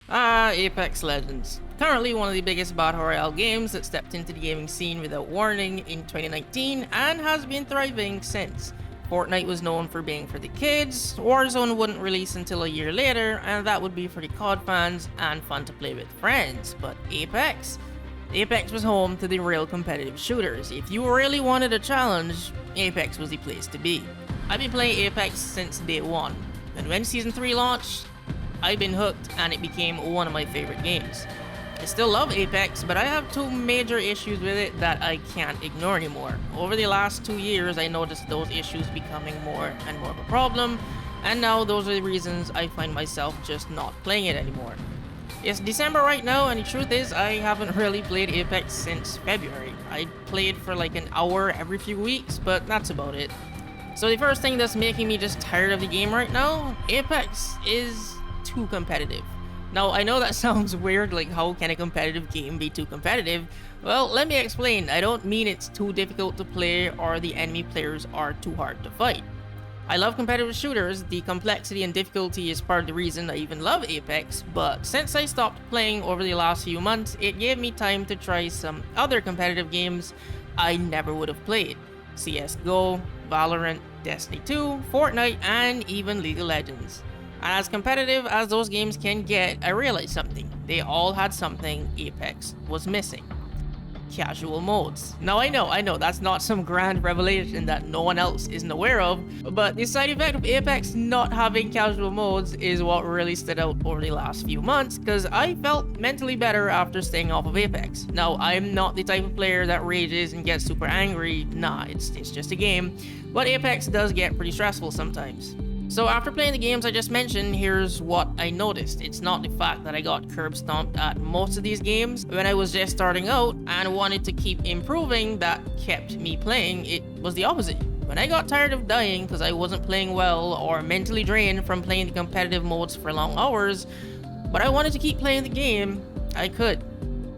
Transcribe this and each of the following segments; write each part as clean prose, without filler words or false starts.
Apex Legends. Currently one of the biggest battle royale games that stepped into the gaming scene without warning in 2019 and has been thriving since. Fortnite was known for being for the kids, Warzone wouldn't release until a year later, and that would be for the COD fans and fun to play with friends. But Apex was home to the real competitive shooters. If you really wanted a challenge, Apex was the place to be. I've been playing Apex since day one, and when Season 3 launched, I've been hooked and it became one of my favorite games. I still love Apex, but I have two major issues with it that I can't ignore anymore. Over the last 2 years, I noticed those issues becoming more and more of a problem, and now those are the reasons I find myself just not playing it anymore. It's December right now, and the truth is, I haven't really played Apex since February. I played for like an hour every few weeks, but that's about it. So the first thing that's making me just tired of the game right now, Apex is too competitive. Now, I know that sounds weird, like how can a competitive game be too competitive? Well, let me explain. I don't mean it's too difficult to play or the enemy players are too hard to fight. I love competitive shooters, the complexity and difficulty is part of the reason I even love Apex, but since I stopped playing over the last few months, it gave me time to try some other competitive games I never would have played. CSGO, Valorant, Destiny 2, Fortnite, and even League of Legends. And as competitive as those games can get, I realized something. They all had something Apex was missing. Casual modes. Now I know, that's not some grand revelation that no one else isn't aware of, but the side effect of Apex not having casual modes is what really stood out over the last few months, because I felt mentally better after staying off of Apex. Now, I'm not the type of player that rages and gets super angry, nah, it's just a game, but Apex does get pretty stressful sometimes. So after playing the games I just mentioned, here's what I noticed. It's not the fact that I got curb stomped at most of these games when I was just starting out and wanted to keep improving that kept me playing, it was the opposite. When I got tired of dying because I wasn't playing well or mentally drained from playing the competitive modes for long hours, but I wanted to keep playing the game, I could.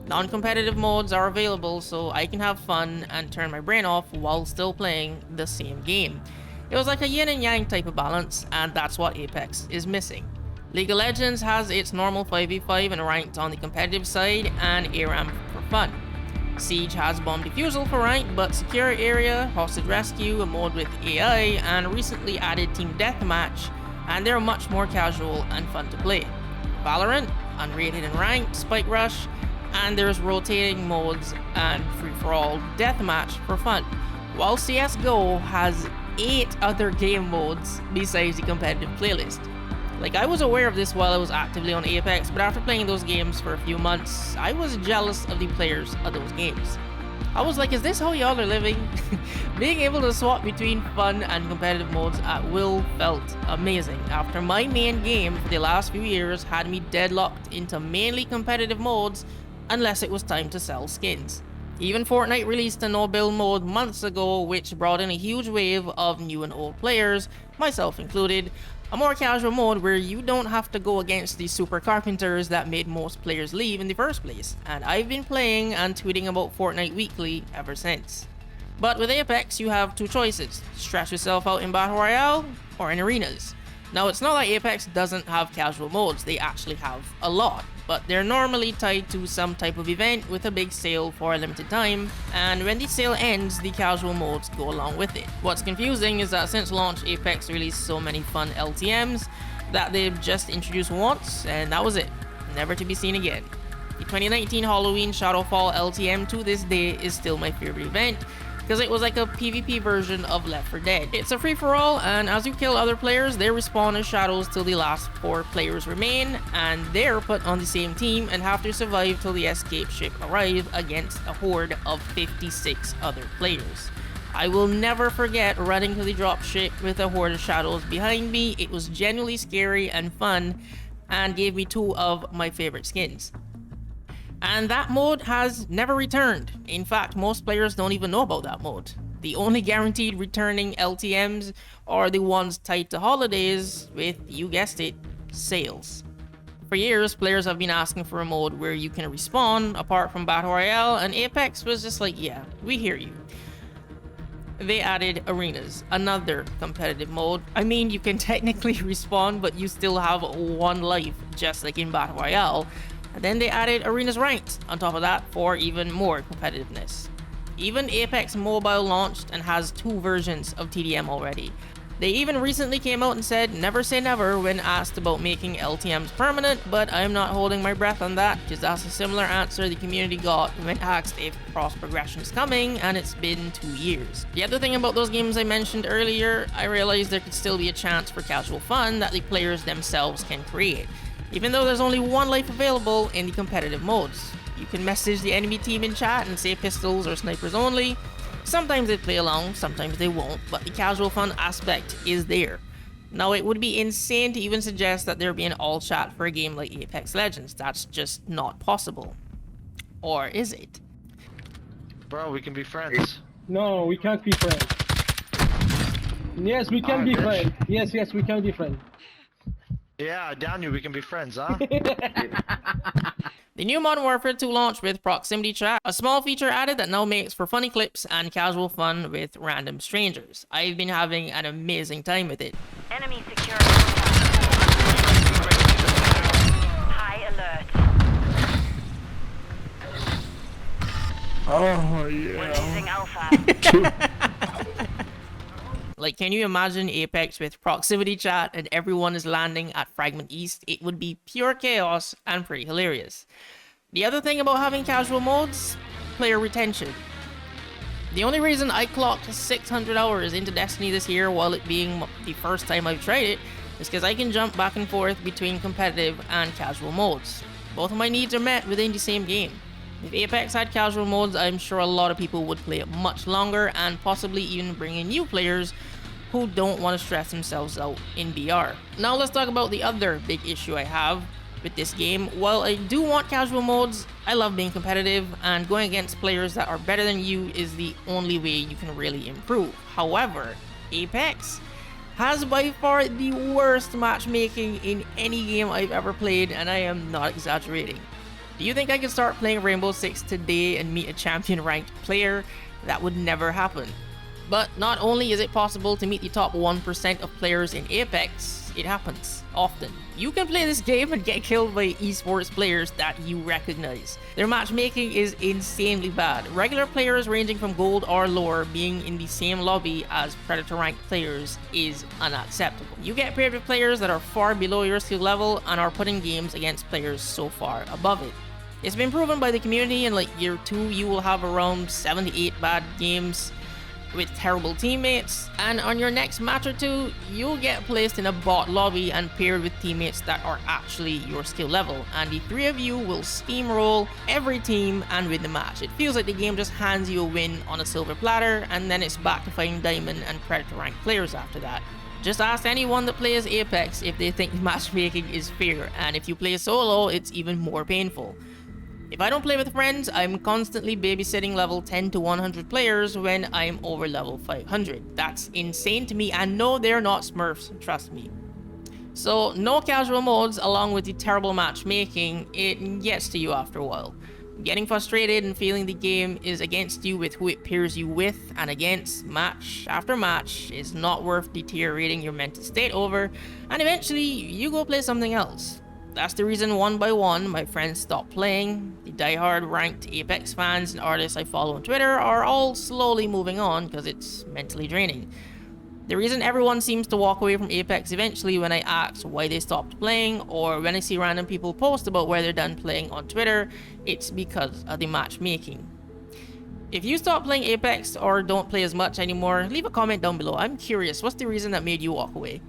Non-competitive modes are available so I can have fun and turn my brain off while still playing the same game. It was like a yin and yang type of balance, and that's what Apex is missing. League of Legends has its normal 5v5 and ranked on the competitive side, and ARAM for fun. Siege has bomb defusal for ranked, but secure area, hostage rescue, a mode with AI, and recently added team deathmatch, and they're much more casual and fun to play. Valorant, unrated and ranked, spike rush, and there's rotating modes and free-for-all deathmatch for fun. While CSGO has 8 other game modes besides the competitive playlist. Like, I was aware of this while I was actively on Apex, but after playing those games for a few months, I was jealous of the players of those games. I was like, is this how y'all are living? Being able to swap between fun and competitive modes at will felt amazing, after my main game for the last few years had me deadlocked into mainly competitive modes unless it was time to sell skins. Even Fortnite released a no-build mode months ago, which brought in a huge wave of new and old players, myself included, a more casual mode where you don't have to go against the super carpenters that made most players leave in the first place, and I've been playing and tweeting about Fortnite weekly ever since. But with Apex, you have two choices: stretch yourself out in Battle Royale or in arenas. Now, it's not like Apex doesn't have casual modes, they actually have a lot, but they're normally tied to some type of event with a big sale for a limited time, and when the sale ends, the casual modes go along with it. What's confusing is that since launch, Apex released so many fun LTMs that they've just introduced once, and that was it, never to be seen again. The 2019 Halloween Shadowfall LTM to this day is still my favorite event, because it was like a PvP version of Left 4 Dead. It's a free-for-all, and as you kill other players, they respawn as shadows till the last 4 players remain, and they're put on the same team and have to survive till the escape ship arrives against a horde of 56 other players. I will never forget running to the dropship with a horde of shadows behind me. It was genuinely scary and fun, and gave me 2 of my favorite skins. And that mode has never returned. In fact, most players don't even know about that mode. The only guaranteed returning LTMs are the ones tied to holidays with, you guessed it, sales. For years, players have been asking for a mode where you can respawn apart from Battle Royale, and Apex was just like, yeah, we hear you. they added arenas, another competitive mode. I mean, you can technically respawn, but you still have one life, just like in Battle Royale. And then they added arenas ranked on top of that for even more competitiveness. Even Apex Mobile launched and has 2 versions of TDM already. They even recently came out and said never say never when asked about making LTMs permanent, but I'm not holding my breath on that, because that's a similar answer the community got when asked if cross progression is coming, and it's been 2 years. The other thing about those games I mentioned earlier, I realized there could still be a chance for casual fun that the players themselves can create, even though there's only one life available in the competitive modes. You can message the enemy team in chat and say pistols or snipers only. Sometimes they play along, sometimes they won't, but the casual fun aspect is there. Now, it would be insane to even suggest that there be an all chat for a game like Apex Legends. That's just not possible. Or is it? Bro, we can be friends. No, we can't be friends. Yes, we can be friends. Yes, we can be friends. Yeah, down you, we can be friends, huh? The new Modern Warfare 2 launched with proximity chat, a small feature added that now makes for funny clips and casual fun with random strangers. I've been having an amazing time with it. Enemy security. High alert. Oh, We're yeah. losing Alpha. Like, can you imagine Apex with proximity chat and everyone is landing at Fragment East? It would be pure chaos and pretty hilarious. The other thing about having casual modes, player retention. The only reason I clocked 600 hours into Destiny this year while it being the first time I've tried it is because I can jump back and forth between competitive and casual modes. Both of my needs are met within the same game. If Apex had casual modes, I'm sure a lot of people would play it much longer and possibly even bring in new players who don't want to stress themselves out in BR. Now let's talk about the other big issue I have with this game. While I do want casual modes, I love being competitive, and going against players that are better than you is the only way you can really improve. However, Apex has by far the worst matchmaking in any game I've ever played, and I am not exaggerating. Do you think I could start playing Rainbow Six today and meet a champion ranked player? That would never happen. But not only is it possible to meet the top 1% of players in Apex, it happens often. You can play this game and get killed by esports players that you recognize. Their matchmaking is insanely bad. Regular players ranging from gold or lower being in the same lobby as Predator ranked players is unacceptable. You get paired with players that are far below your skill level and are putting games against players so far above it. It's been proven by the community in like year 2 you will have around 7 to 8 bad games with terrible teammates, and on your next match or 2 you'll get placed in a bot lobby and paired with teammates that are actually your skill level, and the 3 of you will steamroll every team and win the match. It feels like the game just hands you a win on a silver platter, and then it's back to fighting diamond and predator ranked players after that. Just ask anyone that plays Apex if they think matchmaking is fair, and if you play solo it's even more painful. If I don't play with friends, I'm constantly babysitting level 10 to 100 players when I'm over level 500. That's insane to me, and no, they're not Smurfs, trust me. So, no casual modes along with the terrible matchmaking, it gets to you after a while. Getting frustrated and feeling the game is against you with who it pairs you with and against match after match is not worth deteriorating your mental state over, and eventually you go play something else. That's the reason one by one my friends stopped playing. The diehard ranked Apex fans and artists I follow on Twitter are all slowly moving on because it's mentally draining. The reason everyone seems to walk away from Apex eventually when I ask why they stopped playing, or when I see random people post about where they're done playing on Twitter, it's because of the matchmaking. If you stop playing Apex or don't play as much anymore, leave a comment down below. I'm curious, what's the reason that made you walk away?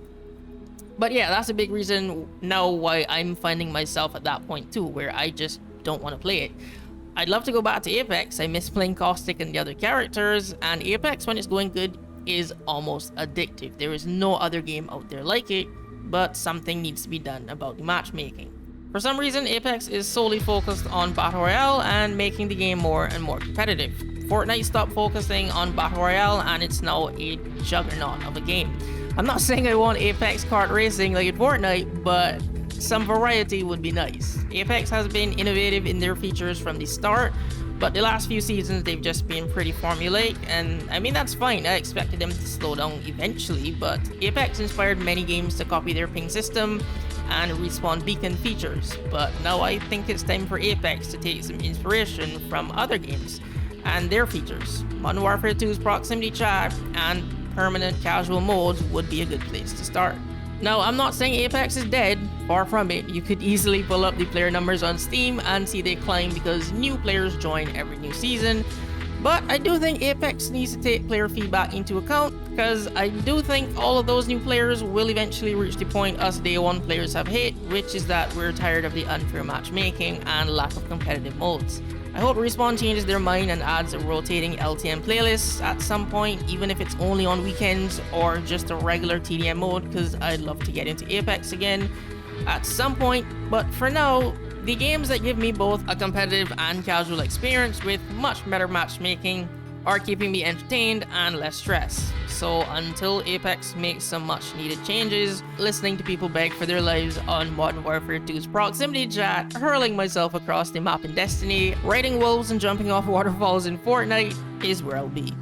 But yeah, that's a big reason now why I'm finding myself at that point too, where I just don't want to play it. I'd love to go back to Apex. I miss playing Caustic and the other characters, and Apex when it's going good is almost addictive. There is no other game out there like it, but something needs to be done about the matchmaking. For some reason, Apex is solely focused on Battle Royale and making the game more and more competitive. Fortnite stopped focusing on Battle Royale and it's now a juggernaut of a game. I'm not saying I want Apex kart racing like in Fortnite, but some variety would be nice. Apex has been innovative in their features from the start, But the last few seasons, they've just been pretty formulaic, and I mean, that's fine. I expected them to slow down eventually, but Apex inspired many games to copy their ping system and respawn beacon features. But now I think it's time for Apex to take some inspiration from other games and their features. Modern Warfare 2's proximity chat and permanent casual modes would be a good place to start. Now, I'm not saying Apex is dead, far from it. You could easily pull up the player numbers on Steam and see they climb because new players join every new season. But I do think Apex needs to take player feedback into account, because I do think all of those new players will eventually reach the point us day one players have hit, which is that we're tired of the unfair matchmaking and lack of competitive modes. I hope Respawn changes their mind and adds a rotating LTM playlist at some point, even if it's only on weekends or just a regular TDM mode, because I'd love to get into Apex again at some point. But for now, the games that give me both a competitive and casual experience with much better matchmaking are keeping me entertained and less stressed. So until Apex makes some much needed changes, listening to people beg for their lives on Modern Warfare 2's proximity chat, hurling myself across the map in Destiny, riding wolves and jumping off waterfalls in Fortnite is where I'll be.